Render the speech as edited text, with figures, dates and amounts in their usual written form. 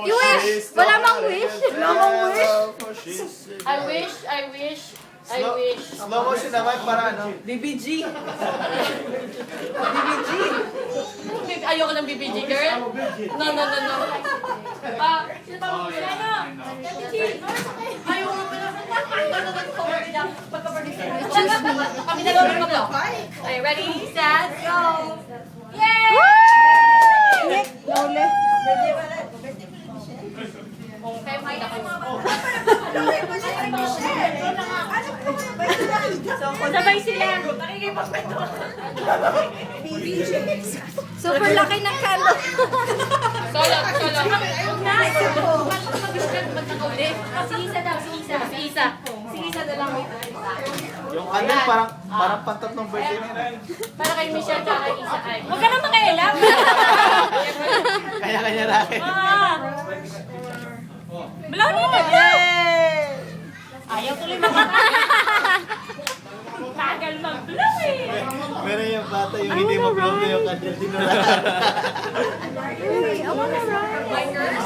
You wish! Wala mang wish! Wala mang wish! I wish. Slow motion naman para ano. BBG. Ayoko ng BBG, girl. No. Sino ba? Ayoko nga pala. Kami na lang mag-go. Okay, ready, set, go! Yay! Nick, Lole. Okay, may Sabay sila. Super laki ng candle. Solo. Si Isa na lang. Yung candle parang pantatlong birthday na yun. Para kay Michelle at kay Isa ay. Huwag ka na makialam. Kanya-kanya rin. Blow nila. Ayaw tuloy Tagal mag-blow eh. Meron yung bata yung hindi mag-blow yung candle dinula. I wanna ride. Bikers.